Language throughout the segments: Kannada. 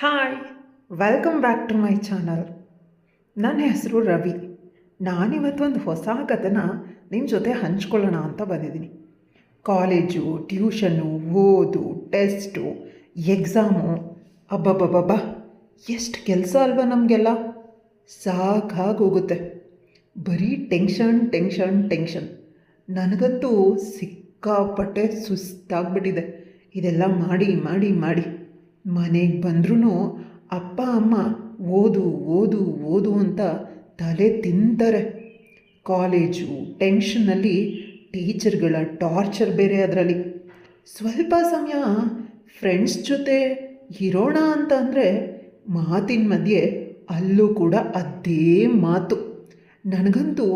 Hi, welcome back to my channel. ನನ್ನ ಹೆಸರು ರವಿ. ನಾನಿವತ್ತು ಒಂದು ಹೊಸ ಕಥೆನ ನಿಮ್ಮ ಜೊತೆ ಹಂಚ್ಕೊಳ್ಳೋಣ ಅಂತ ಬಂದಿದ್ದೀನಿ. ಕಾಲೇಜು, ಟ್ಯೂಷನ್ನು, ಓದು, ಟೆಸ್ಟು, ಎಕ್ಸಾಮು, ಅಬ್ಬಬ್ಬಬ್ಬ ಎಷ್ಟು ಕೆಲಸ ಅಲ್ವಾ ನಮಗೆಲ್ಲ. ಸಾಕಾಗೋಗುತ್ತೆ. ಬರೀ ಟೆನ್ಷನ್ ಟೆನ್ಷನ್ ಟೆನ್ಷನ್. ನನಗಂತೂ ಸಿಕ್ಕಾಪಟ್ಟೆ ಸುಸ್ತಾಗ್ಬಿಟ್ಟಿದೆ ಇದೆಲ್ಲ ಮಾಡಿ ಮಾಡಿ ಮಾಡಿ. ಮನೆಗೆ ಬಂದ್ರೂ ಅಪ್ಪ ಅಮ್ಮ ಓದು ಓದು ಓದು ಅಂತ ತಲೆ ತಿಂತಾರೆ. ಕಾಲೇಜು ಟೆನ್ಷನ್ನಲ್ಲಿ ಟೀಚರ್ಗಳ ಟಾರ್ಚರ್ ಬೇರೆ ಅದರಲ್ಲಿ. ಸ್ವಲ್ಪ ಸಮಯ ಫ್ರೆಂಡ್ಸ್ ಜೊತೆ ಇರೋಣ ಅಂತ ಅಂದರೆ ಮಾತಿನ ಮಧ್ಯೆ ಅಲ್ಲೂ ಕೂಡ ಅದೇ ಮಾತು. ನನಗಂತೂ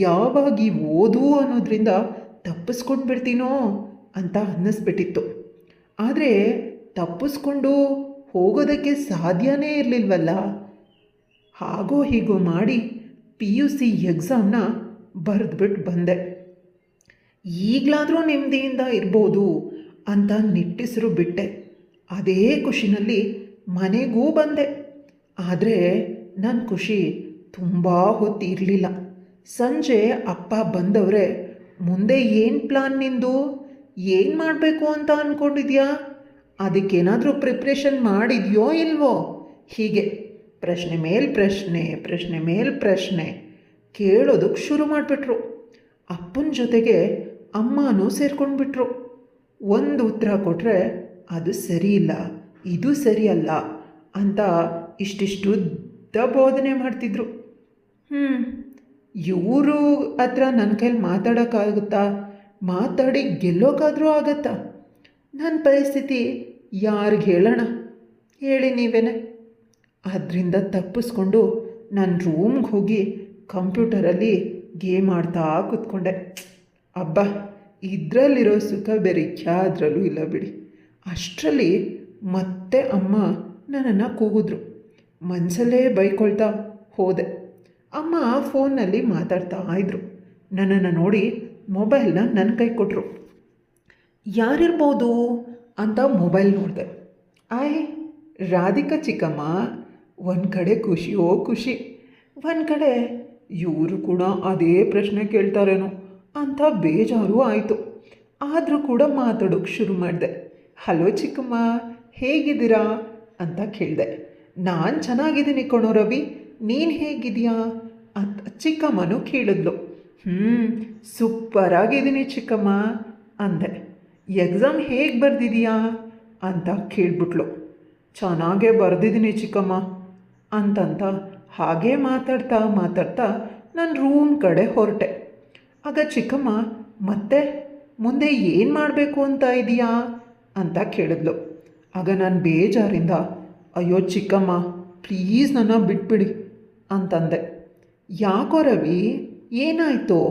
ಯಾವಾಗ ಈ ಓದು ಅನ್ನೋದ್ರಿಂದ ತಪ್ಪಿಸ್ಕೊಂಡು ಬಿಡ್ತೀನೋ ಅಂತ ಅನ್ನಿಸ್ಬಿಟ್ಟಿತ್ತು. ಆದರೆ ತಪ್ಪಿಸ್ಕೊಂಡು ಹೋಗೋದಕ್ಕೆ ಸಾಧ್ಯನೇ ಇರಲಿಲ್ವಲ್ಲ. ಹಾಗೋ ಹೀಗೋ ಮಾಡಿ PUC ಎಕ್ಸಾಮ್ನ ಬರೆದ್ಬಿಟ್ಟು ಬಂದೆ. ಈಗಲಾದರೂ ನೆಮ್ಮದಿಯಿಂದ ಇರ್ಬೋದು ಅಂತ ನಿಟ್ಟಿಸಿರು ಬಿಟ್ಟೆ. ಅದೇ ಖುಷಿನಲ್ಲಿ ಮನೆಗೂ ಬಂದೆ. ಆದರೆ ನನ್ನ ಖುಷಿ ತುಂಬ ಹೊತ್ತು ಇರಲಿಲ್ಲ. ಸಂಜೆ ಅಪ್ಪ ಬಂದವರೇ, ಮುಂದೆ ಏನು ಪ್ಲಾನ್ ನಿಂದು? ಏನು ಮಾಡಬೇಕು ಅಂತ ಅಂದ್ಕೊಂಡಿದ್ಯಾ? ಅದಕ್ಕೇನಾದರೂ ಪ್ರಿಪ್ರೇಷನ್ ಮಾಡಿದೆಯೋ ಇಲ್ವೋ? ಹೀಗೆ ಪ್ರಶ್ನೆ ಮೇಲೆ ಪ್ರಶ್ನೆ, ಪ್ರಶ್ನೆ ಮೇಲೆ ಪ್ರಶ್ನೆ ಕೇಳೋದಕ್ಕೆ ಶುರು ಮಾಡಿಬಿಟ್ರು. ಅಪ್ಪನ ಜೊತೆಗೆ ಅಮ್ಮನೂ ಸೇರ್ಕೊಂಡ್ಬಿಟ್ರು. ಒಂದು ಉತ್ತರ ಕೊಟ್ಟರೆ ಅದು ಸರಿಯಿಲ್ಲ, ಇದು ಸರಿಯಲ್ಲ ಅಂತ ಇಷ್ಟಿಷ್ಟುದ್ದ ಬೋಧನೆ ಮಾಡ್ತಿದ್ರು. ಇವರು ಹತ್ರ ನನ್ನ ಕೈಲಿ ಮಾತಾಡೋಕ್ಕಾಗುತ್ತಾ? ಮಾತಾಡಿ ಗೆಲ್ಲೋಕ್ಕಾದರೂ ಆಗತ್ತಾ? ನನ್ನ ಪರಿಸ್ಥಿತಿ ಯಾರಿಗೆ ಹೇಳೋಣ ಹೇಳಿ ನೀವೇನೆ? ಅದರಿಂದ ತಪ್ಪಿಸ್ಕೊಂಡು ನಾನು ರೂಮ್ಗೆ ಹೋಗಿ ಕಂಪ್ಯೂಟರಲ್ಲಿ ಗೇಮ್ ಆಡ್ತಾ ಕೂತ್ಕೊಂಡೆ. ಅಬ್ಬ, ಇದರಲ್ಲಿರೋ ಸುಖ ಬೇರೆ ಯಾವುದ್ರಲ್ಲೂ ಇಲ್ಲ ಬಿಡಿ. ಅಷ್ಟರಲ್ಲಿ ಮತ್ತೆ ಅಮ್ಮ ನನ್ನನ್ನು ಕೂಗಿದ್ರು. ಮನಸ್ಸಲ್ಲೇ ಬೈಕೊಳ್ತಾ ಹೋದೆ. ಅಮ್ಮ ಫೋನ್ನಲ್ಲಿ ಮಾತಾಡ್ತಾ ಇದ್ರು. ನನ್ನನ್ನು ನೋಡಿ ಮೊಬೈಲ್ನ ನನ್ನ ಕೈ ಕೊಟ್ಟರು. ಯಾರಿರ್ಬೋದು ಅಂತ ಮೊಬೈಲ್ ನೋಡಿದೆ. ರಾಧಿಕಾ ಚಿಕ್ಕಮ್ಮ. ಒಂದು ಕಡೆ ಖುಷಿಯೋ ಖುಷಿ, ಒಂದು ಕಡೆ ಇವರು ಕೂಡ ಅದೇ ಪ್ರಶ್ನೆ ಕೇಳ್ತಾರೇನೋ ಅಂತ ಬೇಜಾರು ಆಯಿತು. ಆದರೂ ಕೂಡ ಮಾತಾಡೋಕ್ಕೆ ಶುರು ಮಾಡಿದೆ. ಹಲೋ ಚಿಕ್ಕಮ್ಮ, ಹೇಗಿದ್ದೀರಾ ಅಂತ ಕೇಳಿದೆ. ನಾನು ಚೆನ್ನಾಗಿದ್ದೀನಿ ಕಣೋ ರವಿ, ನೀನು ಹೇಗಿದೆಯಾ ಅಂತ ಚಿಕ್ಕಮ್ಮನೂ ಕೇಳಿದ್ಲು. ಸೂಪರಾಗಿದ್ದೀನಿ ಚಿಕ್ಕಮ್ಮ ಅಂದೆ. ಎಕ್ಸಾಮ್ ಹೇಗೆ ಬರೆದಿದೀಯಾ ಅಂತ ಕೇಳಿಬಿಟ್ಲು. ಚೆನ್ನಾಗೇ ಬರೆದಿದ್ದೀನಿ ಚಿಕ್ಕಮ್ಮ ಅಂತಂತ ಹಾಗೇ ಮಾತಾಡ್ತಾ ಮಾತಾಡ್ತಾ ನಾನು ರೂಮ್ ಕಡೆ ಹೊರಟೆ. ಆಗ ಚಿಕ್ಕಮ್ಮ ಮತ್ತೆ ಮುಂದೆ ಏನು ಮಾಡಬೇಕು ಅಂತ ಇದೆಯಾ ಅಂತ ಕೇಳಿದ್ಲು. ಆಗ ನಾನು ಬೇಜಾರಿಂದ, ಅಯ್ಯೋ ಚಿಕ್ಕಮ್ಮ ಪ್ಲೀಸ್ ನನ್ನ ಬಿಟ್ಬಿಡಿ ಅಂತಂದೆ. ಯಾಕೋ ರವಿ, ಏನಾಯಿತು?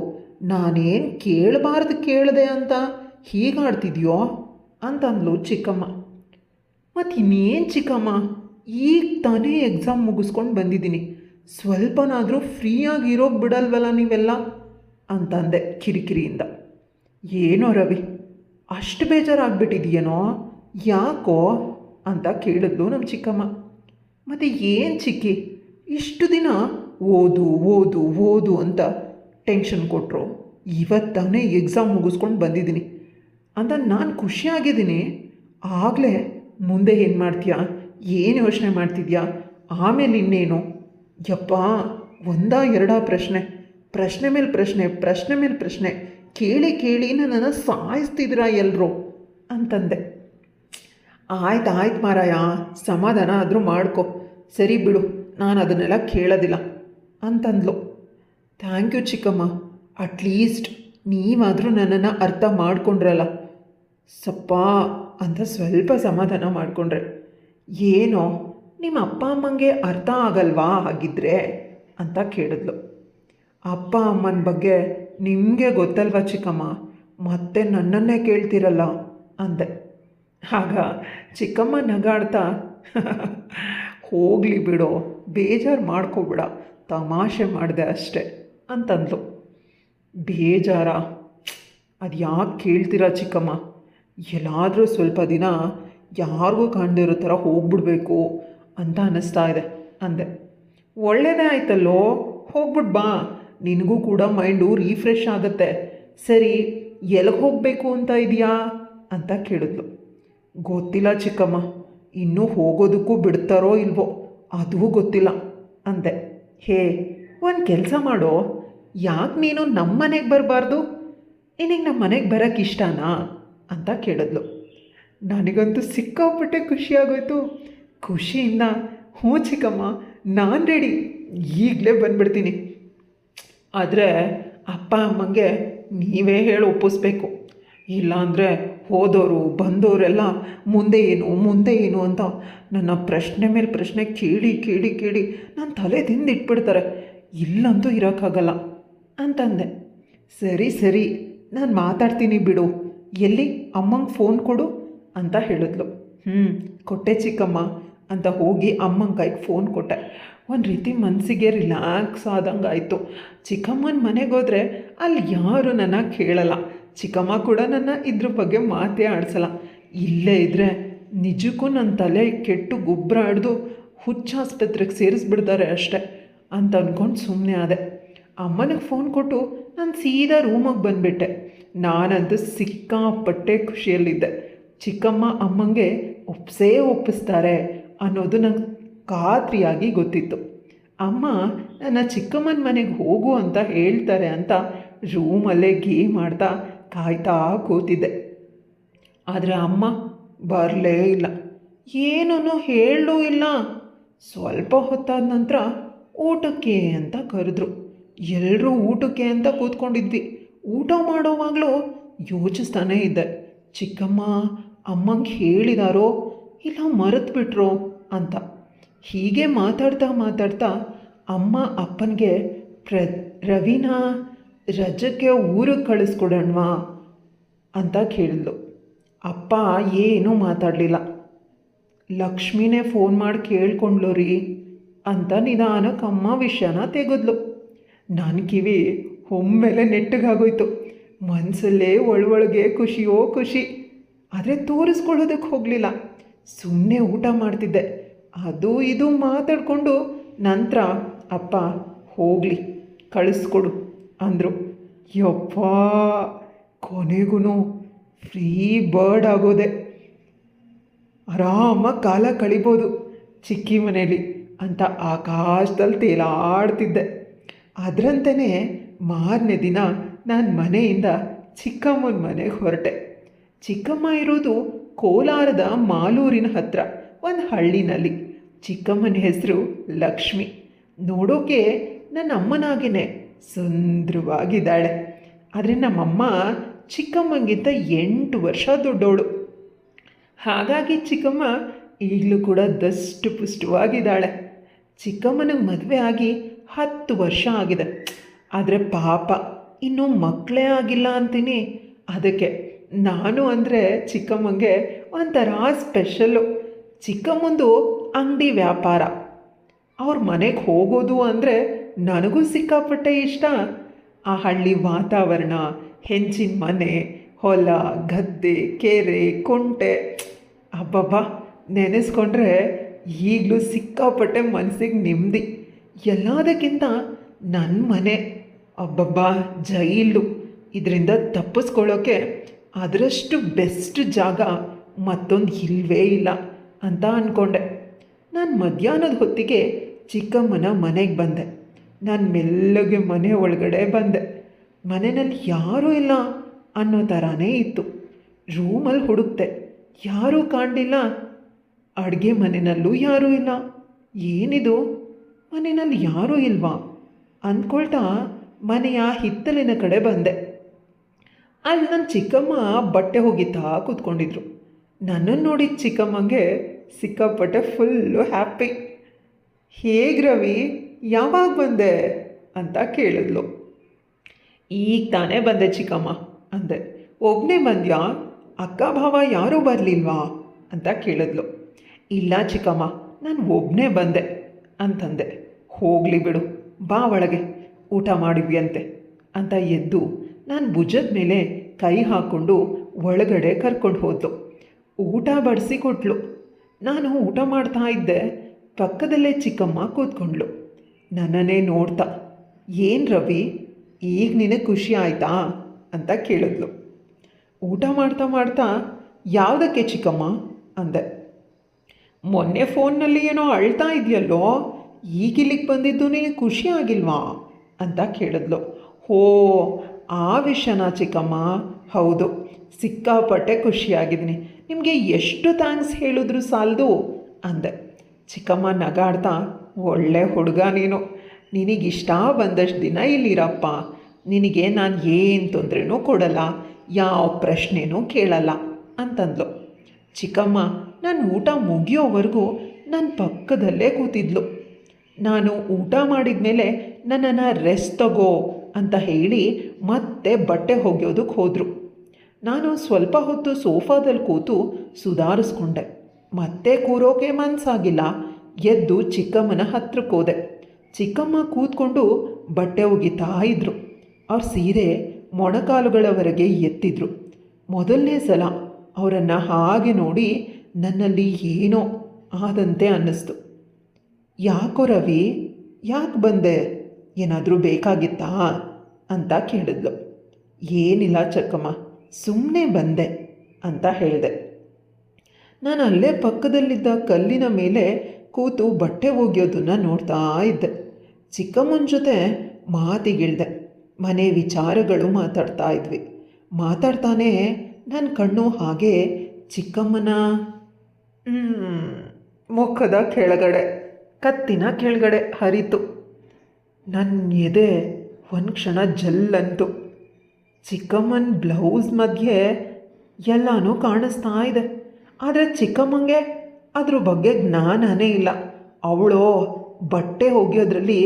ನಾನೇನು ಕೇಳಬಾರ್ದು ಕೇಳಿದೆ ಅಂತ ಹೀಗಾಡ್ತಿದ್ಯೋ ಅಂತಂದ್ಲು ಚಿಕ್ಕಮ್ಮ. ಮತ್ತು ಇನ್ನೇನು ಚಿಕ್ಕಮ್ಮ, ಈಗ ತಾನೇ ಎಕ್ಸಾಮ್ ಮುಗಿಸ್ಕೊಂಡು ಬಂದಿದ್ದೀನಿ, ಸ್ವಲ್ಪನಾದರೂ ಫ್ರೀಯಾಗಿ ಇರೋಕ್ಕೆ ಬಿಡಲ್ವಲ್ಲ ನೀವೆಲ್ಲ ಅಂತಂದೆ ಕಿರಿಕಿರಿಯಿಂದ. ಏನೋ ರವಿ, ಅಷ್ಟು ಬೇಜಾರಾಗ್ಬಿಟ್ಟಿದೆಯೇನೋ, ಯಾಕೋ ಅಂತ ಕೇಳಿದ್ಲು ನಮ್ಮ ಚಿಕ್ಕಮ್ಮ. ಮತ್ತು ಏನು ಚಿಕ್ಕಿ, ಇಷ್ಟು ದಿನ ಓದು ಓದು ಓದು ಅಂತ ಟೆನ್ಷನ್ ಕೊಟ್ಟರು, ಇವತ್ತಾನೇ ಎಕ್ಸಾಮ್ ಮುಗಿಸ್ಕೊಂಡು ಬಂದಿದ್ದೀನಿ ಅಂತ ನಾನು ಖುಷಿಯಾಗಿದ್ದೀನಿ. ಆಗಲೇ ಮುಂದೆ ಏನು ಮಾಡ್ತೀಯಾ, ಏನು ಯೋಚನೆ ಮಾಡ್ತಿದ್ಯಾ, ಆಮೇಲೆ ಇನ್ನೇನು? ಯಪ್ಪ, ಒಂದಾ ಎರಡಾ ಪ್ರಶ್ನೆ, ಪ್ರಶ್ನೆ ಮೇಲೆ ಪ್ರಶ್ನೆ, ಪ್ರಶ್ನೆ ಮೇಲೆ ಪ್ರಶ್ನೆ ಕೇಳಿ ಕೇಳಿ ನನ್ನನ್ನು ಸಾಯಿಸ್ತಿದ್ರಾ ಎಲ್ಲರೂ ಅಂತಂದೆ. ಆಯ್ತು ಮಾರಾಯ, ಸಮಾಧಾನ ಆದರೂ ಮಾಡ್ಕೊ, ಸರಿ ಬಿಡು, ನಾನು ಅದನ್ನೆಲ್ಲ ಕೇಳೋದಿಲ್ಲ ಅಂತಂದ್ಲು. ಥ್ಯಾಂಕ್ ಯು ಚಿಕ್ಕಮ್ಮ, ಅಟ್ಲೀಸ್ಟ್ ನೀವಾದರೂ ನನ್ನನ್ನು ಅರ್ಥ ಮಾಡಿಕೊಂಡ್ರಲ್ಲ ಸಪ್ಪ ಅಂತ ಸ್ವಲ್ಪ ಸಮಾಧಾನ ಮಾಡಿಕೊಂಡ್ರೆ. ಏನೋ ನಿಮ್ಮ ಅಪ್ಪ ಅಮ್ಮಂಗೆ ಅರ್ಥ ಆಗಲ್ವಾ ಹಾಗಿದ್ರೆ ಅಂತ ಕೇಳಿದ್ಲು. ಅಪ್ಪ ಅಮ್ಮನ ಬಗ್ಗೆ ನಿಮಗೆ ಗೊತ್ತಲ್ವ ಚಿಕ್ಕಮ್ಮ, ಮತ್ತೆ ನನ್ನನ್ನೇ ಕೇಳ್ತಿರಲ್ಲ ಅಂದೆ. ಆಗ ಚಿಕ್ಕಮ್ಮ ನಗಾಡ್ತಾ, ಹೋಗಲಿ ಬಿಡೋ, ಬೇಜಾರು ಮಾಡ್ಕೋಬೇಡ, ತಮಾಷೆ ಮಾಡಿದೆ ಅಷ್ಟೆ ಅಂತಂದ್ಲು. ಬೇಜಾರ? ಅದು ಯಾಕೆ ಕೇಳ್ತೀರಾ ಚಿಕ್ಕಮ್ಮ? ಎಲ್ಲಾದರೂ ಸ್ವಲ್ಪ ದಿನ ಯಾರಿಗೂ ಕಾಣದೇ ಇರೋ ಥರ ಹೋಗ್ಬಿಡ್ಬೇಕು ಅಂತ ಅನ್ನಿಸ್ತಾ ಇದೆ ಅಂದೆ. ಒಳ್ಳೆಯದೇ ಆಯ್ತಲ್ಲೋ, ಹೋಗ್ಬಿಟ್ಟು ಬಾ, ನಿನಗೂ ಕೂಡ ಮೈಂಡು ರೀಫ್ರೆಶ್ ಆಗುತ್ತೆ. ಸರಿ, ಎಲ್ಲಿಗೆ ಹೋಗಬೇಕು ಅಂತ ಇದೆಯಾ ಅಂತ ಕೇಳಿದ್ಲು. ಗೊತ್ತಿಲ್ಲ ಚಿಕ್ಕಮ್ಮ, ಇನ್ನೂ ಹೋಗೋದಕ್ಕೂ ಬಿಡ್ತಾರೋ ಇಲ್ವೋ ಅದೂ ಗೊತ್ತಿಲ್ಲ ಅಂದೆ. ಹೇ, ಒಂದು ಕೆಲಸ ಮಾಡೋ, ಯಾಕೆ ನೀನು ನಮ್ಮ ಮನೆಗೆ ಬರಬಾರ್ದು? ನಿನಗೆ ನಮ್ಮ ಮನೆಗೆ ಬರೋಕ್ಕೆ ಇಷ್ಟನಾ ಅಂತ ಕೇಳಿದ್ಲು. ನನಗಂತೂ ಸಿಕ್ಕಾಪಟ್ಟೆ ಖುಷಿಯಾಗೋಯ್ತು. ಖುಷಿಯಿಂದ ಹ್ಞೂ ಚಿಕ್ಕಮ್ಮ, ನಾನು ರೆಡಿ, ಈಗಲೇ ಬಂದ್ಬಿಡ್ತೀನಿ. ಆದರೆ ಅಪ್ಪ ಅಮ್ಮಂಗೆ ನೀವೇ ಹೇಳಿ ಒಪ್ಪಿಸ್ಬೇಕು, ಇಲ್ಲಾಂದರೆ ಹೋದವರು ಬಂದವರೆಲ್ಲ ಮುಂದೆ ಏನು ಅಂತ ನನ್ನ ಪ್ರಶ್ನೆ ಮೇಲೆ ಪ್ರಶ್ನೆ ಕೇಳಿ ಕೇಳಿ ಕೇಳಿ ನನ್ನ ತಲೆ ತಿಂದಿಟ್ಬಿಡ್ತಾರೆ. ಇಲ್ಲಂತೂ ಇರೋಕ್ಕಾಗಲ್ಲ ಅಂತಂದೆ. ಸರಿ ಸರಿ, ನಾನು ಮಾತಾಡ್ತೀನಿ ಬಿಡು, ಎಲ್ಲಿ ಅಮ್ಮಂಗೆ ಫೋನ್ ಕೊಡು ಅಂತ ಹೇಳಿದ್ಲು. ಕೊಟ್ಟೆ ಚಿಕ್ಕಮ್ಮ ಅಂತ ಹೋಗಿ ಅಮ್ಮನ ಕೈಗೆ ಫೋನ್ ಕೊಟ್ಟೆ. ಒಂದು ರೀತಿ ಮನಸ್ಸಿಗೆ ರಿಲ್ಯಾಕ್ಸ್ ಆದಂಗೆ ಆಯಿತು. ಚಿಕ್ಕಮ್ಮನ ಮನೆಗೆ ಹೋದರೆ ಅಲ್ಲಿ ಯಾರು ನನ್ನ ಕೇಳಲ್ಲ, ಚಿಕ್ಕಮ್ಮ ಕೂಡ ನನ್ನ ಇದ್ರ ಬಗ್ಗೆ ಮಾತೇ ಆಡಿಸಲ್ಲ. ಇಲ್ಲೇ ಇದ್ದರೆ ನಿಜಕ್ಕೂ ನನ್ನ ತಲೆ ಕೆಟ್ಟು ಗೊಬ್ಬರ ಹಿಡ್ದು ಹುಚ್ಚಾಸ್ಪತ್ರೆಗೆ ಸೇರಿಸ್ಬಿಡ್ತಾರೆ ಅಷ್ಟೆ ಅಂತ ಅಂದ್ಕೊಂಡು ಸುಮ್ಮನೆ ಆದೆ. ಅಮ್ಮನಿಗೆ ಫೋನ್ ಕೊಟ್ಟು ನಾನು ಸೀದಾ ರೂಮಿಗೆ ಬಂದುಬಿಟ್ಟೆ. ನಾನಂತೂ ಸಿಕ್ಕಾಪಟ್ಟೆ ಖುಷಿಯಲ್ಲಿದ್ದೆ. ಚಿಕ್ಕಮ್ಮ ಅಮ್ಮಂಗೆ ಒಪ್ಪಿಸ್ತಾರೆ ಅನ್ನೋದು ನಂಗೆ ಖಾತ್ರಿಯಾಗಿ ಗೊತ್ತಿತ್ತು. ಅಮ್ಮ ನನ್ನ ಚಿಕ್ಕಮ್ಮನ ಮನೆಗೆ ಹೋಗು ಅಂತ ಹೇಳ್ತಾರೆ ಅಂತ ರೂಮಲ್ಲೇ ಗೇಮ್ ಆಡ್ತಾ ಕಾಯ್ತಾ ಕೂತಿದ್ದೆ. ಆದರೆ ಅಮ್ಮ ಬರಲೇ ಇಲ್ಲ, ಏನೂ ಹೇಳಲೂ ಇಲ್ಲ. ಸ್ವಲ್ಪ ಹೊತ್ತಾದ ನಂತರ ಊಟಕ್ಕೆ ಅಂತ ಕರೆದ್ರು. ಎಲ್ಲರೂ ಊಟಕ್ಕೆ ಅಂತ ಕೂತ್ಕೊಂಡಿದ್ವಿ. ಊಟ ಮಾಡೋವಾಗಲೂ ಯೋಚಿಸ್ತಾನೇ ಇದ್ದೆ, ಚಿಕ್ಕಮ್ಮ ಅಮ್ಮಂಗೆ ಹೇಳಿದಾರೋ ಇಲ್ಲ ಮರೆತುಬಿಟ್ರೋ ಅಂತ. ಹೀಗೆ ಮಾತಾಡ್ತಾ ಅಮ್ಮ ಅಪ್ಪನಿಗೆ ರವಿನ ರಜಕ್ಕೆ ಊರಿಗೆ ಕಳಿಸ್ಕೊಡೋಣವಾ ಅಂತ ಕೇಳಿದ್ಲು. ಅಪ್ಪ ಏನೂ ಮಾತಾಡಲಿಲ್ಲ. ಲಕ್ಷ್ಮಿನೇ ಫೋನ್ ಮಾಡಿ ಕೇಳ್ಕೊಂಡ್ಲು ರೀ ಅಂತ ನಿಧಾನಕ್ಕೆ ಅಮ್ಮ ವಿಷಯನ ತೆಗೆದ್ಲು. ನನ್ನ ಕಿವಿ ಒಮ್ಮೆಲೆ ನೆಟ್ಟಗಾಗೋಯ್ತು. ಮನಸ್ಸಲ್ಲೇ ಒಳಗೆ ಖುಷಿಯೋ ಖುಷಿ, ಆದರೆ ತೋರಿಸ್ಕೊಳ್ಳೋದಕ್ಕೆ ಹೋಗಲಿಲ್ಲ. ಸುಮ್ಮನೆ ಊಟ ಮಾಡ್ತಿದ್ದೆ. ಅದು ಇದು ಮಾತಾಡಿಕೊಂಡು ನಂತರ ಅಪ್ಪ ಹೋಗಲಿ ಕಳಿಸ್ಕೊಡು ಅಂದರು. ಯಪ್ಪ, ಕೊನೆಗೂ ಫ್ರೀ ಬರ್ಡ್ ಆಗೋದೆ, ಆರಾಮಾಗಿ ಕಾಲ ಕಳಿಬೋದು ಚಿಕ್ಕಿ ಮನೇಲಿ ಅಂತ ಆಕಾಶದಲ್ಲಿ ತೇಲಾಡ್ತಿದ್ದೆ. ಅದರಂತೆಯೇ ಮಾರನೇ ದಿನ ನಾನು ಮನೆಯಿಂದ ಚಿಕ್ಕಮ್ಮನ ಮನೆಗೆ ಹೊರಟೆ. ಚಿಕ್ಕಮ್ಮ ಇರೋದು ಕೋಲಾರದ ಮಾಲೂರಿನ ಹತ್ರ ಒಂದು ಹಳ್ಳಿನಲ್ಲಿ. ಚಿಕ್ಕಮ್ಮನ ಹೆಸರು ಲಕ್ಷ್ಮಿ. ನೋಡೋಕೆ ನನ್ನ ಅಮ್ಮನಾಗೇ ಸುಂದರವಾಗಿದ್ದಾಳೆ. ಆದರೆ ನಮ್ಮಮ್ಮ ಚಿಕ್ಕಮ್ಮಂಗಿಂತ 8 ವರ್ಷ ದೊಡ್ಡವಳು. ಹಾಗಾಗಿ ಚಿಕ್ಕಮ್ಮ ಈಗಲೂ ಕೂಡ ದಷ್ಟು ಪುಷ್ಟವಾಗಿದ್ದಾಳೆ. ಚಿಕ್ಕಮ್ಮನಿಗೆ ಮದುವೆ ಆಗಿ 10 ವರ್ಷ ಆಗಿದೆ. ಆದರೆ ಪಾಪ ಇನ್ನೂ ಮಕ್ಕಳೇ ಆಗಿಲ್ಲ ಅಂತೀನಿ. ಅದಕ್ಕೆ ನಾನು ಅಂದರೆ ಚಿಕ್ಕಮ್ಮಂಗೆ ಒಂಥರ ಸ್ಪೆಷಲ್ಲು. ಚಿಕ್ಕಮ್ಮಂದು ಅಂಗಡಿ ವ್ಯಾಪಾರ. ಅವ್ರ ಮನೆಗೆ ಹೋಗೋದು ಅಂದರೆ ನನಗೂ ಸಿಕ್ಕಾಪಟ್ಟೆ ಇಷ್ಟ. ಆ ಹಳ್ಳಿ ವಾತಾವರಣ, ಹೆಂಚಿನ ಮನೆ, ಹೊಲ, ಗದ್ದೆ, ಕೆರೆ, ಕುಂಟೆ, ಅಬ್ಬಬ್ಬಾ ನೆನೆಸ್ಕೊಂಡ್ರೆ ಈಗಲೂ ಸಿಕ್ಕಾಪಟ್ಟೆ ಮನಸ್ಸಿಗೆ ನೆಮ್ಮದಿ. ಎಲ್ಲದಕ್ಕಿಂತ ನನ್ನ ಮನೆ ಅಬ್ಬಬ್ಬಾ ಜೈಲು. ಇದರಿಂದ ತಪ್ಪಿಸ್ಕೊಳ್ಳೋಕ್ಕೆ ಅದರಷ್ಟು ಬೆಸ್ಟ್ ಜಾಗ ಮತ್ತೊಂದು ಇಲ್ಲವೇ ಇಲ್ಲ ಅಂತ ಅಂದ್ಕೊಂಡೆ. ನಾನು ಮಧ್ಯಾಹ್ನದ ಹೊತ್ತಿಗೆ ಚಿಕ್ಕಮ್ಮನ ಮನೆಗೆ ಬಂದೆ. ನಾನು ಮೆಲ್ಲಗೆ ಮನೆ ಒಳಗಡೆ ಬಂದೆ. ಮನೆಯಲ್ಲಿ ಯಾರೂ ಇಲ್ಲ ಅನ್ನೋ ಥರನೇ ಇತ್ತು. ರೂಮಲ್ಲಿ ಹುಡುಕ್ತೆ, ಯಾರೂ ಕಾಣಲಿಲ್ಲ. ಅಡುಗೆ ಮನೆಯಲ್ಲೂ ಯಾರೂ ಇಲ್ಲ. ಏನಿದು, ಮನೆಯಲ್ಲಿ ಯಾರೂ ಇಲ್ವಾ ಅಂದ್ಕೊಳ್ತಾ ಮನೆಯ ಹಿತ್ತಲಿನ ಕಡೆ ಬಂದೆ. ಅಲ್ಲಿ ನನ್ನ ಚಿಕ್ಕಮ್ಮ ಬಟ್ಟೆ ಒಗಿತಾ ಕೂತ್ಕೊಂಡಿದ್ರು. ನನ್ನನ್ನು ನೋಡಿದ ಚಿಕ್ಕಮ್ಮಂಗೆ ಸಿಕ್ಕಾಪಟ್ಟೆ ಫುಲ್ಲು ಹ್ಯಾಪಿ. ಹೇಗೆ ರವಿ, ಯಾವಾಗ ಬಂದೆ ಅಂತ ಕೇಳಿದ್ಲು. ಈಗ ತಾನೇ ಬಂದೆ ಚಿಕ್ಕಮ್ಮ ಅಂದೆ. ಒಬ್ಬನೇ ಬಂದ್ಯಾ, ಅಕ್ಕ ಭಾವ ಯಾರೂ ಬರಲಿಲ್ವಾ ಅಂತ ಕೇಳಿದ್ಲು. ಇಲ್ಲ ಚಿಕ್ಕಮ್ಮ, ನಾನು ಒಬ್ಬನೇ ಬಂದೆ ಅಂತಂದೆ. ಹೋಗಲಿ ಬಿಡು, ಬಾ ಒಳಗೆ, ಊಟ ಮಾಡಿದ್ವಿ ಅಂತೆ ಅಂತ ಎದ್ದು ನಾನು ಭುಜದ ಮೇಲೆ ಕೈ ಹಾಕ್ಕೊಂಡು ಒಳಗಡೆ ಕರ್ಕೊಂಡು ಹೋದ್ಲು. ಊಟ ಬಡಿಸಿ ಕೊಟ್ಲು. ನಾನು ಊಟ ಮಾಡ್ತಾ ಇದ್ದೆ. ಪಕ್ಕದಲ್ಲೇ ಚಿಕ್ಕಮ್ಮ ಕೂತ್ಕೊಂಡ್ಳು. ನನ್ನನ್ನೇ ನೋಡ್ತಾ, ಏನು ರವಿ, ಈಗ ನಿನಗೆ ಖುಷಿ ಆಯಿತಾ ಅಂತ ಕೇಳಿದ್ಲು. ಊಟ ಮಾಡ್ತಾ ಮಾಡ್ತಾ ಯಾವುದಕ್ಕೆ ಚಿಕ್ಕಮ್ಮ ಅಂದೆ. ಮೊನ್ನೆ ಫೋನ್ನಲ್ಲಿ ಏನೋ ಅಳ್ತಾ ಇದೆಯಲ್ಲೋ, ಈಗ ಇಲ್ಲಿಗೆ ಬಂದಿದ್ದು ನಿನಗೆ ಖುಷಿ ಆಗಿಲ್ವಾ ಅಂತ ಕೇಳಿದ್ಲು. ಓ, ಆ ವಿಷಯನಾ ಚಿಕ್ಕಮ್ಮ? ಹೌದು, ಸಿಕ್ಕಾಪಟ್ಟೆ ಖುಷಿಯಾಗಿದ್ದೀನಿ. ನಿಮಗೆ ಎಷ್ಟು ಥ್ಯಾಂಕ್ಸ್ ಹೇಳಿದ್ರು ಸಾಲದು ಅಂದೆ. ಚಿಕ್ಕಮ್ಮ ನಗಾಡ್ತಾ, ಒಳ್ಳೆ ಹುಡುಗ ನೀನು, ನಿನಗಿಷ್ಟ ಬಂದಷ್ಟು ದಿನ ಇಲ್ಲಿರಪ್ಪ, ನಿನಗೆ ನಾನು ಏನು ತೊಂದರೆನೂ ಕೊಡಲ್ಲ, ಯಾವ ಪ್ರಶ್ನೆನೂ ಕೇಳಲ್ಲ ಅಂತಂದ್ಲು. ಚಿಕ್ಕಮ್ಮ ನಾನು ಊಟ ಮುಗಿಯೋವರೆಗೂ ನನ್ನ ಪಕ್ಕದಲ್ಲೇ ಕೂತಿದ್ಲು. ನಾನು ಊಟ ಮಾಡಿದ ಮೇಲೆ ನನ್ನನ್ನು ರೆಸ್ಟ್ ತಗೋ ಅಂತ ಹೇಳಿ ಮತ್ತೆ ಬಟ್ಟೆ ಒಗೆಯೋದಕ್ಕೆ ಹೋದರು. ನಾನು ಸ್ವಲ್ಪ ಹೊತ್ತು ಸೋಫಾದಲ್ಲಿ ಕೂತು ಸುಧಾರಿಸ್ಕೊಂಡೆ. ಮತ್ತೆ ಕೂರೋಕೆ ಮನಸ್ಸಾಗಿಲ್ಲ. ಎದ್ದು ಚಿಕ್ಕಮ್ಮನ ಹತ್ರಕ್ಕೆ ಹೋದೆ. ಚಿಕ್ಕಮ್ಮ ಕೂತ್ಕೊಂಡು ಬಟ್ಟೆ ಒಗಿತಾ ಇದ್ರು. ಅವ್ರ ಸೀರೆ ಮೊಣಕಾಲುಗಳವರೆಗೆ ಎತ್ತಿದ್ರು. ಮೊದಲನೇ ಸಲ ಅವರನ್ನು ಹಾಗೆ ನೋಡಿ ನನ್ನಲ್ಲಿ ಏನೋ ಆದಂತೆ ಅನ್ನಿಸ್ತು. ಯಾಕೋ ರವಿ, ಯಾಕೆ ಬಂದೆ, ಏನಾದರೂ ಬೇಕಾಗಿತ್ತಾ ಅಂತ ಕೇಳಿದ್ಲು. ಏನಿಲ್ಲ ಚಕ್ಕಮ್ಮ, ಸುಮ್ಮನೆ ಬಂದೆ ಅಂತ ಹೇಳಿದೆ. ನಾನು ಅಲ್ಲೇ ಪಕ್ಕದಲ್ಲಿದ್ದ ಕಲ್ಲಿನ ಮೇಲೆ ಕೂತು ಬಟ್ಟೆ ಒಗೆಯೋದನ್ನು ನೋಡ್ತಾ ಇದ್ದೆ. ಚಿಕ್ಕಮ್ಮನ ಜೊತೆ ಮಾತಿಗಿಳ್ದೆ. ಮನೆ ವಿಚಾರಗಳು ಮಾತಾಡ್ತಾ ಇದ್ವಿ. ಮಾತಾಡ್ತಾನೆ ನನ್ನ ಕಣ್ಣು ಹಾಗೆ ಚಿಕ್ಕಮ್ಮನ ಮುಖದ ಕೆಳಗಡೆ, ಕತ್ತಿನ ಕೆಳಗಡೆ ಹರಿತು. ನನ್ನ ಎದೆ ಒಂದು ಕ್ಷಣ ಜಲ್ಲಂತು. ಚಿಕ್ಕಮ್ಮನ ಬ್ಲೌಸ್ ಮಧ್ಯೆ ಎಲ್ಲನೂ ಕಾಣಿಸ್ತಾ ಇದೆ. ಆದರೆ ಚಿಕ್ಕಮ್ಮಂಗೆ ಅದ್ರ ಬಗ್ಗೆ ಜ್ಞಾನನೇ ಇಲ್ಲ. ಅವಳು ಬಟ್ಟೆ ಒಗೆಯೋದ್ರಲ್ಲಿ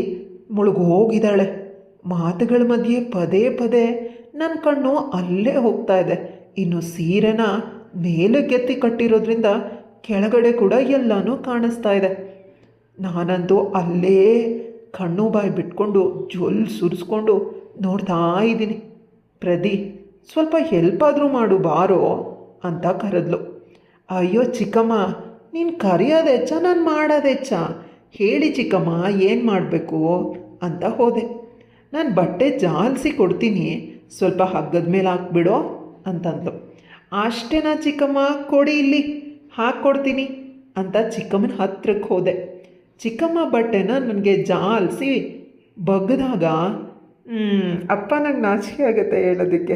ಮುಳುಗೋಗಿದ್ದಾಳೆ. ಮಾತುಗಳ ಮಧ್ಯೆ ಪದೇ ಪದೇ ನನ್ನ ಕಣ್ಣು ಅಲ್ಲೇ ಹೋಗ್ತಾ ಇದೆ. ಇನ್ನು ಸೀರೆನ ಮೇಲಕ್ಕೆತ್ತಿ ಕಟ್ಟಿರೋದ್ರಿಂದ ಕೆಳಗಡೆ ಕೂಡ ಎಲ್ಲನೂ ಕಾಣಿಸ್ತಾ ಇದೆ. ನಾನಂತೂ ಅಲ್ಲೇ ಕಣ್ಣು ಬಾಯಿ ಬಿಟ್ಕೊಂಡು ಜೊಲ್ ಸುರಿಸ್ಕೊಂಡು ನೋಡ್ತಾ ಇದ್ದೀನಿ. ಪ್ರದಿ, ಸ್ವಲ್ಪ ಹೆಲ್ಪ್ ಆದರೂ ಮಾಡು ಬಾರೋ ಅಂತ ಕರೆದ್ಲು. ಅಯ್ಯೋ ಚಿಕ್ಕಮ್ಮ, ನೀನು ಕರೆಯೋದು ಹೆಚ್ಚ, ನಾನು ಮಾಡೋದು ಹೆಚ್ಚ? ಹೇಳಿ ಚಿಕ್ಕಮ್ಮ, ಏನು ಮಾಡಬೇಕು ಅಂತ ಹೋದೆ. ನಾನು ಬಟ್ಟೆ ಜಾಲಿಸಿ ಕೊಡ್ತೀನಿ, ಸ್ವಲ್ಪ ಹಗ್ಗದ ಮೇಲೆ ಹಾಕ್ಬಿಡೋ ಅಂತಂದ್ಲು. ಅಷ್ಟೇನಾ ಚಿಕ್ಕಮ್ಮ, ಕೊಡಿ ಇಲ್ಲಿ ಹಾಕ್ಕೊಡ್ತೀನಿ ಅಂತ ಚಿಕ್ಕಮ್ಮನ ಹತ್ರಕ್ಕೆ ಹೋದೆ. ಚಿಕ್ಕಮ್ಮ ಬಟ್ಟೆನ ನನಗೆ ಜಾಲಿಸಿ ಬಗ್ಗದಾಗ ಅಪ್ಪ, ನಂಗೆ ನಾಚಿಕೆ ಆಗುತ್ತೆ ಹೇಳೋದಕ್ಕೆ,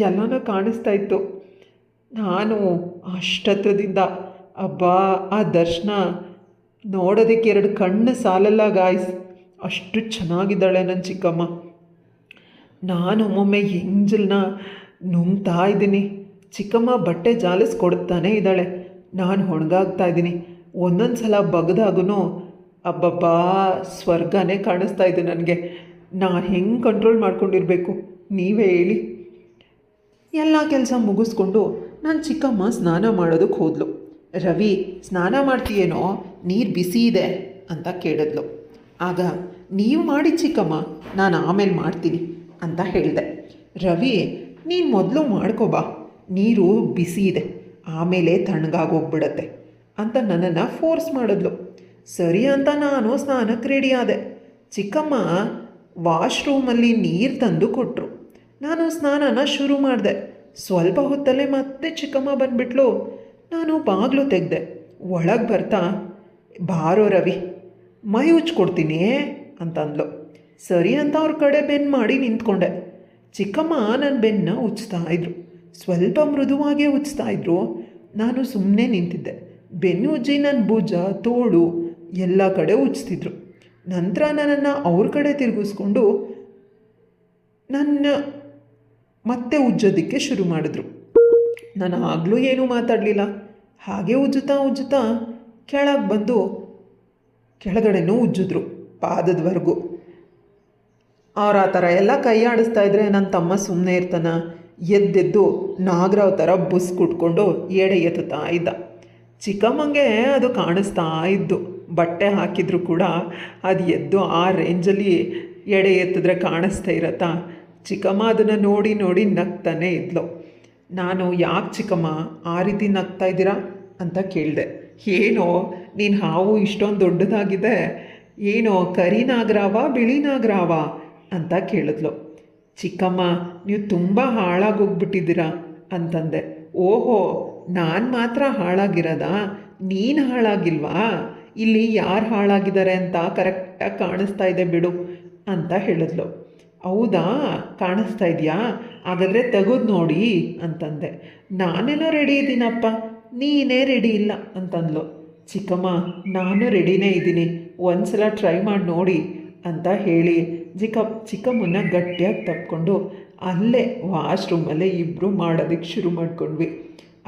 ಎಲ್ಲನೂ ಕಾಣಿಸ್ತಾ ಇತ್ತು. ನಾನು ಅಷ್ಟತ್ರದಿಂದ ಅಬ್ಬಾ, ಆ ದರ್ಶನ ನೋಡೋದಕ್ಕೆ ಎರಡು ಕಣ್ಣು ಸಾಲಲ್ಲ ಗಾಯ್ಸ್, ಅಷ್ಟು ಚೆನ್ನಾಗಿದ್ದಾಳೆ ನನ್ನ ಚಿಕ್ಕಮ್ಮ. ನಾನು ಒಮ್ಮೊಮ್ಮೆ ಎಂಜಲನ್ನ ನುಂಗ್ತಾ ಇದ್ದೀನಿ. ಚಿಕ್ಕಮ್ಮ ಬಟ್ಟೆ ಜಾಲಿಸಿ ಕೊಡ್ತಾನೇ ಇದ್ದಾಳೆ. ನಾನು ಹೊಣಗಾಗ್ತಾ ಇದ್ದೀನಿ. ಒಂದೊಂದು ಸಲ ಬಗ್ದಾಗೂ ಅಬ್ಬಬ್ಬಾ, ಸ್ವರ್ಗನೇ ಕಾಣಿಸ್ತಾ ಇದೆ ನನಗೆ. ನಾನು ಹೆಂಗೆ ಕಂಟ್ರೋಲ್ ಮಾಡ್ಕೊಂಡಿರಬೇಕು, ನೀವೇ ಹೇಳಿ. ಎಲ್ಲ ಕೆಲಸ ಮುಗಿಸ್ಕೊಂಡು ನಾನು ಚಿಕ್ಕಮ್ಮ ಸ್ನಾನ ಮಾಡೋದಕ್ಕೆ ಹೋದ್ಲು. ರವಿ, ಸ್ನಾನ ಮಾಡ್ತೀಯೇನೋ, ನೀರು ಬಿಸಿ ಇದೆ ಅಂತ ಕೇಳಿದ್ಲು. ಆಗ ನೀವು ಮಾಡಿ ಚಿಕ್ಕಮ್ಮ, ನಾನು ಆಮೇಲೆ ಮಾಡ್ತೀನಿ ಅಂತ ಹೇಳಿದೆ. ರವಿ, ನೀನು ಮೊದಲು ಮಾಡ್ಕೊಬಾ, ನೀರು ಬಿಸಿ ಇದೆ, ಆಮೇಲೆ ತಣ್ಣಗಾಗೋಗ್ಬಿಡತ್ತೆ ಅಂತ ನನ್ನನ್ನು ಫೋರ್ಸ್ ಮಾಡಿದ್ಲು. ಸರಿ ಅಂತ ನಾನು ಸ್ನಾನಕ್ಕೆ ರೆಡಿ ಆದೆ. ಚಿಕ್ಕಮ್ಮ ವಾಶ್ರೂಮಲ್ಲಿ ನೀರು ತಂದು ಕೊಟ್ಟರು. ನಾನು ಸ್ನಾನನ ಶುರು ಮಾಡಿದೆ. ಸ್ವಲ್ಪ ಹೊತ್ತಲ್ಲೇ ಮತ್ತೆ ಚಿಕ್ಕಮ್ಮ ಬಂದುಬಿಟ್ಲು. ನಾನು ಬಾಗಿಲು ತೆಗೆದೆ. ಒಳಗೆ ಬರ್ತಾ, ಬಾರೋ ರವಿ, ಮೈ ಉಜ್ಕೊಡ್ತೀನಿ ಅಂತಂದ್ಲು. ಸರಿ ಅಂತ ಅವ್ರ ಕಡೆ ಬೆನ್ನು ಮಾಡಿ ನಿಂತ್ಕೊಂಡೆ. ಚಿಕ್ಕಮ್ಮ ನನ್ನ ಬೆನ್ನ ಉಜ್ತಾ ಇದ್ರು. ಸ್ವಲ್ಪ ಮೃದುವಾಗೇ ಉಜ್ತಾ ಇದ್ರು. ನಾನು ಸುಮ್ಮನೆ ನಿಂತಿದ್ದೆ. ಬೆನ್ನು ಉಜ್ಜಿ ನನ್ನ ಭುಜ, ತೋಳು ಎಲ್ಲ ಕಡೆ ಉಜ್ತಿದ್ರು. ನಂತರ ನನ್ನನ್ನು ಅವ್ರ ಕಡೆ ತಿರುಗಿಸ್ಕೊಂಡು ನನ್ನ ಮತ್ತೆ ಉಜ್ಜೋದಕ್ಕೆ ಶುರು ಮಾಡಿದ್ರು. ನಾನು ಆಗಲೂ ಏನೂ ಮಾತಾಡಲಿಲ್ಲ. ಹಾಗೆ ಉಜ್ಜುತ್ತಾ ಕೆಳಗೆ ಬಂದು ಕೆಳಗಡೆನೂ ಉಜ್ಜಿದ್ರು, ಪಾದದವರೆಗೂ. ಅವ್ರು ಆ ಥರ ಎಲ್ಲ ಕೈ ಆಡಿಸ್ತಾ ಇದ್ರೆ ನನ್ನ ತಮ್ಮ ಸುಮ್ಮನೆ ಇರ್ತಾನ? ಎದ್ದೆದ್ದು ನಾಗರಾವ್ ಥರ ಬುಸ್ ಕುಟ್ಕೊಂಡು ಎಡೆ ಎತ್ತುತ್ತಾ ಇದ್ದ. ಚಿಕ್ಕಮ್ಮಂಗೆ ಅದು ಕಾಣಿಸ್ತಾ ಇದ್ದು. ಬಟ್ಟೆ ಹಾಕಿದ್ರು ಕೂಡ ಅದು ಎದ್ದು ಆ ರೇಂಜಲ್ಲಿ ಎಡೆ ಎತ್ತಿದ್ರೆ ಕಾಣಿಸ್ತಾ ಇರತ್ತಾ? ಚಿಕ್ಕಮ್ಮ ಅದನ್ನು ನೋಡಿ ನೋಡಿ ನಗ್ತಾನೆ ಇದ್ಲು. ನಾನು ಯಾಕೆ ಚಿಕ್ಕಮ್ಮ ಆ ರೀತಿ ನಗ್ತಾ ಇದ್ದೀರಾ ಅಂತ ಕೇಳಿದೆ. ಏನೋ ನೀನು ಹಾವು ಇಷ್ಟೊಂದು ದೊಡ್ಡದಾಗಿದೆ, ಏನೋ ಕರಿ ನಾಗರಾವ ಬಿಳಿ ನಾಗರಾವ ಅಂತ ಕೇಳಿದ್ಲು. ಚಿಕ್ಕಮ್ಮ ನೀವು ತುಂಬ ಹಾಳಾಗೋಗ್ಬಿಟ್ಟಿದ್ದೀರಾ ಅಂತಂದೆ. ಓಹೋ, ನಾನು ಮಾತ್ರ ಹಾಳಾಗಿರೋದಾ, ನೀನು ಹಾಳಾಗಿಲ್ವಾ? ಇಲ್ಲಿ ಯಾರು ಹಾಳಾಗಿದ್ದಾರೆ ಅಂತ ಕರೆಕ್ಟಾಗಿ ಕಾಣಿಸ್ತಾ ಇದೆ ಬಿಡು ಅಂತ ಹೇಳಿದ್ಲು. ಹೌದಾ, ಕಾಣಿಸ್ತಾ ಇದೆಯಾ? ಹಾಗಾದರೆ ತೆಗೆದು ನೋಡಿ ಅಂತಂದೆ. ನಾನೇನೋ ರೆಡಿ ಇದ್ದೀನಪ್ಪ, ನೀನೇ ರೆಡಿ ಇಲ್ಲ ಅಂತಂದ್ಲು. ಚಿಕ್ಕಮ್ಮ ನಾನು ರೆಡಿನೇ ಇದ್ದೀನಿ, ಒಂದು ಸಲ ಟ್ರೈ ಮಾಡಿ ನೋಡಿ ಅಂತ ಹೇಳಿ ಚಿಕ್ಕಮ್ಮನ್ನ ಗಟ್ಟಿಯಾಗಿ ತಪ್ಕೊಂಡು ಅಲ್ಲೇ ವಾಶ್ರೂಮಲ್ಲೇ ಇಬ್ಬರು ಮಾಡೋದಕ್ಕೆ ಶುರು ಮಾಡ್ಕೊಂಡ್ವಿ.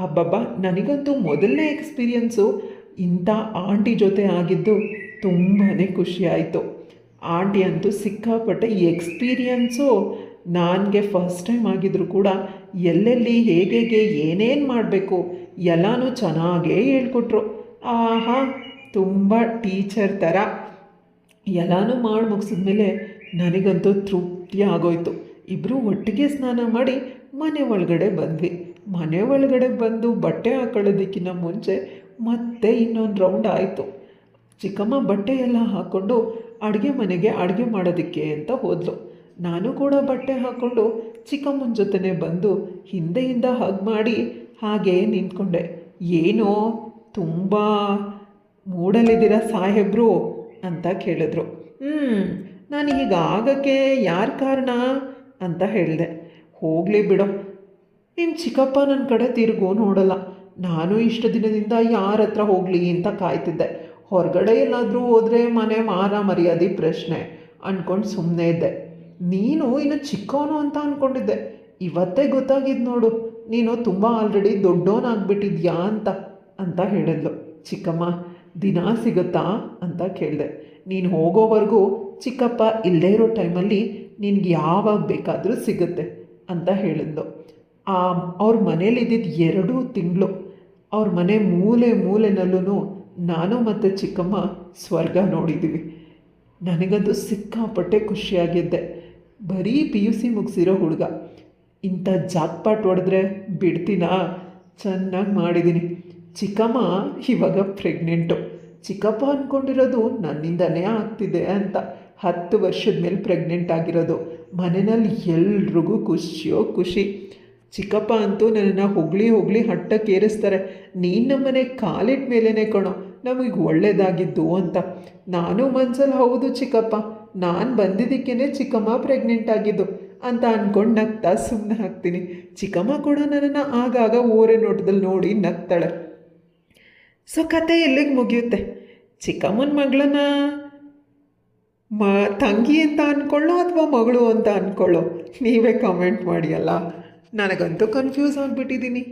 ಅಬ್ಬಬ್ಬ, ನನಗಂತೂ ಮೊದಲನೇ ಎಕ್ಸ್ಪೀರಿಯನ್ಸು ಇಂಥ ಆಂಟಿ ಜೊತೆ ಆಗಿದ್ದು ತುಂಬಾ ಖುಷಿಯಾಯಿತು. ಆಂಟಿ ಅಂತೂ ಸಿಕ್ಕಾಪಟ್ಟೆ ಎಕ್ಸ್ಪೀರಿಯನ್ಸು. ನನಗೆ ಫಸ್ಟ್ ಟೈಮ್ ಆಗಿದ್ರು ಕೂಡ ಎಲ್ಲೆಲ್ಲಿ ಹೇಗೆ ಏನೇನು ಮಾಡಬೇಕು ಎಲ್ಲನೂ ಚೆನ್ನಾಗೇ ಹೇಳ್ಕೊಟ್ರು. ಆಹಾ, ತುಂಬ ಟೀಚರ್ ಥರ ಎಲ್ಲನೂ ಮಾಡಿ ಮುಗಿಸಿದ್ಮೇಲೆ ನನಗಂತೂ ತೃಪ್ತಿ ಆಗೋಯ್ತು. ಇಬ್ಬರು ಒಟ್ಟಿಗೆ ಸ್ನಾನ ಮಾಡಿ ಮನೆ ಒಳಗಡೆ ಬಂದ್ವಿ. ಮನೆ ಒಳಗಡೆ ಬಂದು ಬಟ್ಟೆ ಹಾಕೊಳ್ಳೋದಕ್ಕಿಂತ ಮುಂಚೆ ಮತ್ತೆ ಇನ್ನೊಂದು ರೌಂಡ್ ಆಯಿತು. ಚಿಕ್ಕಮ್ಮ ಬಟ್ಟೆ ಎಲ್ಲ ಹಾಕ್ಕೊಂಡು ಅಡುಗೆ ಮನೆಗೆ ಅಡುಗೆ ಮಾಡೋದಕ್ಕೆ ಅಂತ ಹೋದ್ಲು. ನಾನು ಕೂಡ ಬಟ್ಟೆ ಹಾಕ್ಕೊಂಡು ಚಿಕ್ಕಮ್ಮನ ಜೊತೆನೇ ಬಂದು ಹಿಂದೆಯಿಂದ ಹಗ್ ಮಾಡಿ ಹಾಗೇ ನಿಂತ್ಕೊಂಡೆ. ಏನೋ ತುಂಬ ಮೂಡಲಿದ್ದೀರ ಸಾಹೇಬ್ರು ಅಂತ ಕೇಳಿದ್ರು. ನಾನು ಈಗ ಆಗೋಕ್ಕೆ ಯಾರು ಕಾರಣ ಅಂತ ಹೇಳಿದೆ. ಹೋಗಲಿ ಬಿಡೋ, ನಿಮ್ಮ ಚಿಕ್ಕಪ್ಪ ನನ್ನ ಕಡೆ ತಿರುಗೋ ನೋಡಲ್ಲ. ನಾನು ಇಷ್ಟು ದಿನದಿಂದ ಯಾರ ಹತ್ರ ಹೋಗಲಿ ಅಂತ ಕಾಯ್ತಿದ್ದೆ. ಹೊರಗಡೆ ಎಲ್ಲಾದರೂ ಹೋದರೆ ಮನೆ ಮಾರ ಮರ್ಯಾದೆ ಪ್ರಶ್ನೆ ಅಂದ್ಕೊಂಡು ಸುಮ್ಮನೆ ಇದ್ದೆ. ನೀನು ಇನ್ನು ಚಿಕ್ಕವನು ಅಂತ ಅಂದ್ಕೊಂಡಿದ್ದೆ. ಇವತ್ತೇ ಗೊತ್ತಾಗಿದ್ದು ನೋಡು, ನೀನು ತುಂಬ ಆಲ್ರೆಡಿ ದೊಡ್ಡವನಾಗ್ಬಿಟ್ಟಿದ್ಯಾ ಅಂತ ಹೇಳಿದ್ಲು. ಚಿಕ್ಕಮ್ಮ ದಿನ ಸಿಗುತ್ತಾ ಅಂತ ಕೇಳಿದೆ. ನೀನು ಹೋಗೋವರೆಗೂ ಚಿಕ್ಕಪ್ಪ ಇಲ್ಲದೇ ಇರೋ ಟೈಮಲ್ಲಿ ನಿನಗೆ ಯಾವಾಗ ಬೇಕಾದರೂ ಸಿಗುತ್ತೆ ಅಂತ ಹೇಳಿದ್ಲು. ಅವ್ರ ಮನೇಲಿದ್ದಿದ್ದು 2 ತಿಂಗಳು. ಅವ್ರ ಮನೆ ಮೂಲೆನಲ್ಲೂ ನಾನು ಮತ್ತು ಚಿಕ್ಕಮ್ಮ ಸ್ವರ್ಗ ನೋಡಿದ್ದೀವಿ. ನನಗಂತೂ ಸಿಕ್ಕಾಪಟ್ಟೆ ಖುಷಿಯಾಗಿದ್ದೆ. ಬರೀ PUC ಮುಗಿಸಿರೋ ಹುಡುಗ, ಇಂಥ ಜಾಕ್ಪಾಟ್ ಹೊಡೆದ್ರೆ ಬಿಡ್ತೀನಾ? ಚೆನ್ನಾಗಿ ಮಾಡಿದ್ದೀನಿ. ಚಿಕ್ಕಮ್ಮ ಇವಾಗ ಪ್ರೆಗ್ನೆಂಟು. ಚಿಕ್ಕಪ್ಪ ಅಂದ್ಕೊಂಡಿರೋದು ನನ್ನಿಂದನೇ ಆಗ್ತಿದೆ ಅಂತ. 10 ವರ್ಷದ ಮೇಲೆ ಪ್ರೆಗ್ನೆಂಟ್ ಆಗಿರೋದು. ಮನೆಯಲ್ಲಿ ಎಲ್ರಿಗೂ ಖುಷಿಯೋ ಖುಷಿ. ಚಿಕ್ಕಪ್ಪ ಅಂತೂ ನನ್ನನ್ನು ಹೊಗಳಿ ಹಟ್ಟಕ್ಕೆ ಏರಿಸ್ತಾರೆ. ನೀನು ನಮ್ಮನೆ ಕಾಲಿಟ್ಟ ಮೇಲೇ ಕಣೋ ನಮಗೆ ಒಳ್ಳೇದಾಗಿದ್ದು ಅಂತ. ನಾನು ಮನ್ಸಲ್ಲಿ ಹೌದು ಚಿಕ್ಕಪ್ಪ, ನಾನು ಬಂದಿದ್ದಕ್ಕೇ ಚಿಕ್ಕಮ್ಮ ಪ್ರೆಗ್ನೆಂಟ್ ಆಗಿದ್ದು ಅಂತ ಅಂದ್ಕೊಂಡು ನಗ್ತಾ ಸುಮ್ಮನೆ ಹಾಕ್ತೀನಿ. ಚಿಕ್ಕಮ್ಮ ಕೂಡ ನನ್ನನ್ನು ಆಗಾಗ ಓರೆ ನೋಟದಲ್ಲಿ ನೋಡಿ ನಗ್ತಾಳೆ. ಸೊ ಕತೆ ಎಲ್ಲಿಗೆ ಮುಗಿಯುತ್ತೆ? ಚಿಕ್ಕಮ್ಮನ ಮಗಳನ್ನ ತಂಗಿ ಅಂತ ಅಂದ್ಕೊಳ್ಳೋ ಅಥವಾ ಮಗಳು ಅಂತ ಅಂದ್ಕೊಳ್ಳೋ, ನೀವೇ ಕಮೆಂಟ್ ಮಾಡಿ ಅಲ್ಲ. ನನಗಂತೂ ಕನ್ಫ್ಯೂಸ್ ಆಗಿಬಿಟ್ಟಿದ್ದೀನಿ.